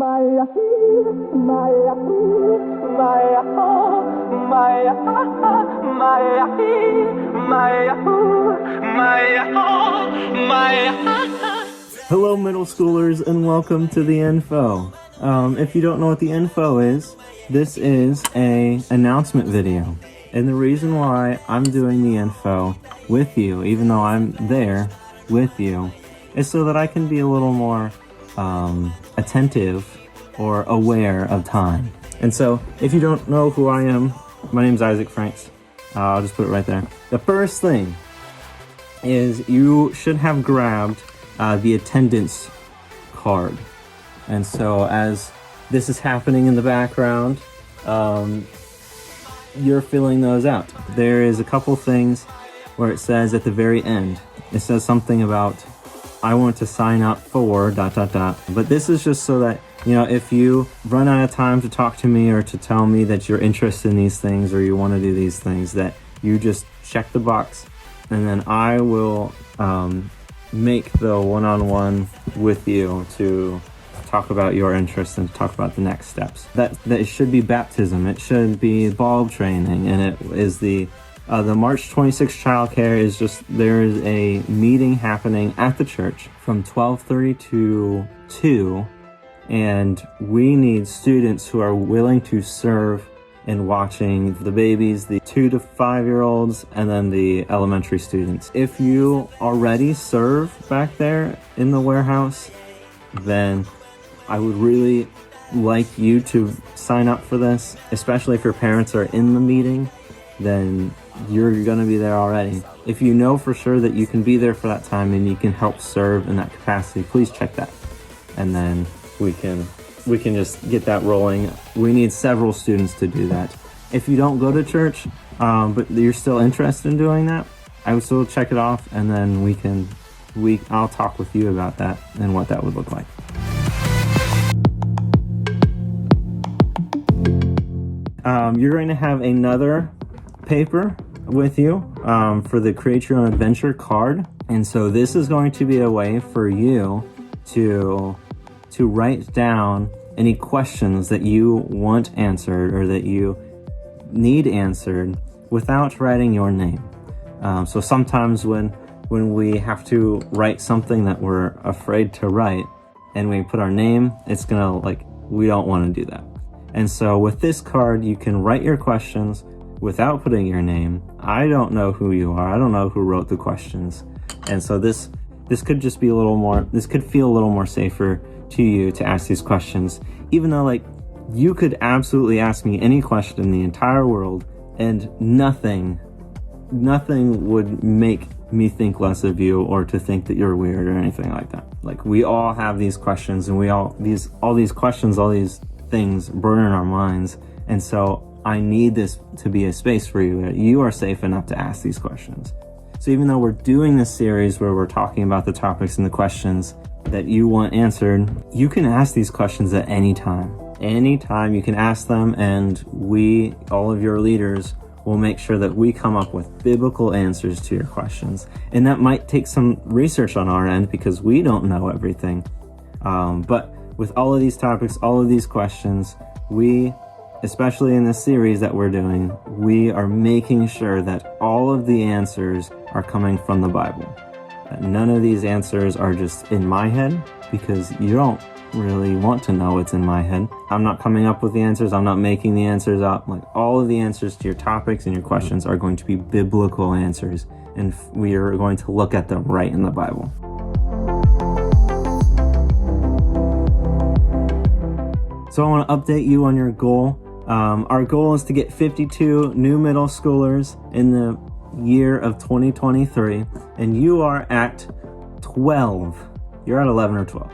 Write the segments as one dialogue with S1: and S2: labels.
S1: Hello, middle schoolers, and welcome to the info. If you don't know what the info is, this is a announcement video. And the reason why I'm doing the info with you, even though I'm there with you, is so that I can be a little more attentive or aware of time. And so, if you don't know who I am, my name's Isaac Franks. I'll just put it right there. The first thing is you should have grabbed the attendance card. And so as this is happening in the background, you're filling those out. There is a couple things where it says at the very end, it says something about, I want to sign up for ... But this is just so that, you know, if you run out of time to talk to me or to tell me that you're interested in these things or you want to do these things, that you just check the box, and then I will make the one-on-one with you to talk about your interests and talk about the next steps. That it should be baptism, it should be bulb training, and it is the March 26th childcare is just, there is a meeting happening at the church from 12:30 to 2, and we need students who are willing to serve in watching the babies, the 2 to 5 year olds, and then the elementary students. If you already serve back there in the warehouse, then I would really like you to sign up for this, especially if your parents are in the meeting, then you're gonna be there already. If you know for sure that you can be there for that time and you can help serve in that capacity, please check that. And then we can just get that rolling. We need several students to do that. If you don't go to church, but you're still interested in doing that, I would still check it off, and then I'll talk with you about that and what that would look like. You're going to have another paper with you for the Create Your Own Adventure card. And so this is going to be a way for you to write down any questions that you want answered or that you need answered without writing your name. So sometimes when we have to write something that we're afraid to write and we put our name, it's gonna, we don't want to do that. And so with this card, you can write your questions without putting your name. I don't know who you are. I don't know who wrote the questions. And so this could just be this could feel a little more safer to you to ask these questions, even though you could absolutely ask me any question in the entire world and nothing would make me think less of you or to think that you're weird or anything like that. We all have these questions, and all these questions, all these things burn in our minds. And so I need this to be a space for you that you are safe enough to ask these questions. So even though we're doing this series where we're talking about the topics and the questions that you want answered, you can ask these questions at any time. Anytime you can ask them, and all of your leaders, will make sure that we come up with biblical answers to your questions. And that might take some research on our end because we don't know everything. But with all of these topics, all of these questions, especially in this series that we're doing, we are making sure that all of the answers are coming from the Bible. That none of these answers are just in my head, because you don't really want to know what's in my head. I'm not coming up with the answers. I'm not making the answers up. All of the answers to your topics and your questions are going to be biblical answers, and we are going to look at them right in the Bible. So I want to update you on your goal. Our goal is to get 52 new middle schoolers in the year of 2023, and you are at 12. You're at 11 or 12.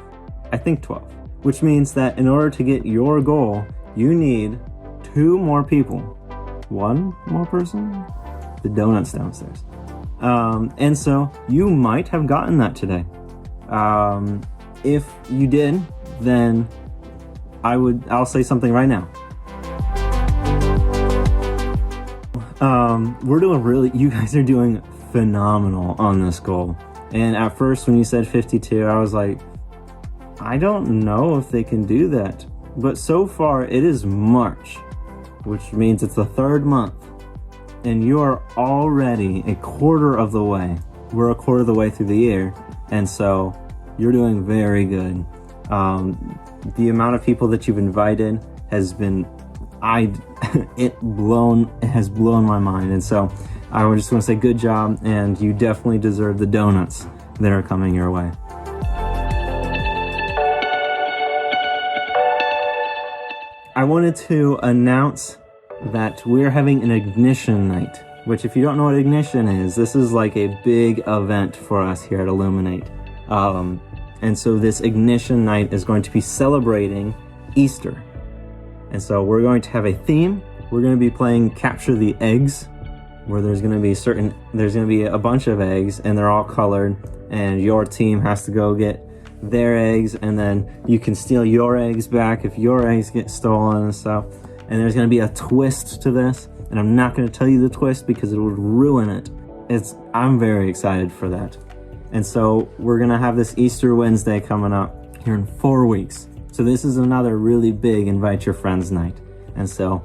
S1: I think 12, which means that in order to get your goal, you need 2 more people. 1 more person? The donut's downstairs. And so you might have gotten that today. If you did, then I'll say something right now. You guys are doing phenomenal on this goal. And at first when you said 52, I was like, I don't know if they can do that, but so far it is March, which means it's the 3rd month, and you are already a quarter of the way. We're a quarter of the way through the year, and so you're doing very good. The amount of people that you've invited has been, it has blown my mind, and so I just want to say good job, and you definitely deserve the donuts that are coming your way. I wanted to announce that we're having an ignition night, which if you don't know what ignition is, this is like a big event for us here at Illuminate. And so this ignition night is going to be celebrating Easter. And so we're going to have a theme. We're going to be playing Capture the Eggs, where there's going to be a bunch of eggs, and they're all colored, and your team has to go get their eggs, and then you can steal your eggs back if your eggs get stolen and stuff. And there's going to be a twist to this, and I'm not going to tell you the twist because it would ruin it. I'm very excited for that. And so we're going to have this Easter Wednesday coming up here in 4 weeks. So this is another really big invite your friends night. And so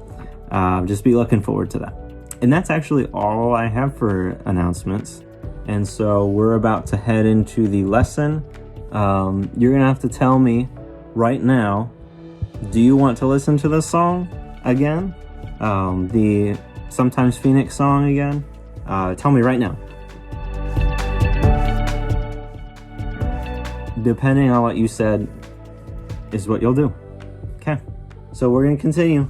S1: just be looking forward to that. And that's actually all I have for announcements. And so we're about to head into the lesson. You're going to have to tell me right now, do you want to listen to this song again? The Sometimes Phoenix song again? Tell me right now. Depending on what you said is what you'll do. Okay, so we're going to continue.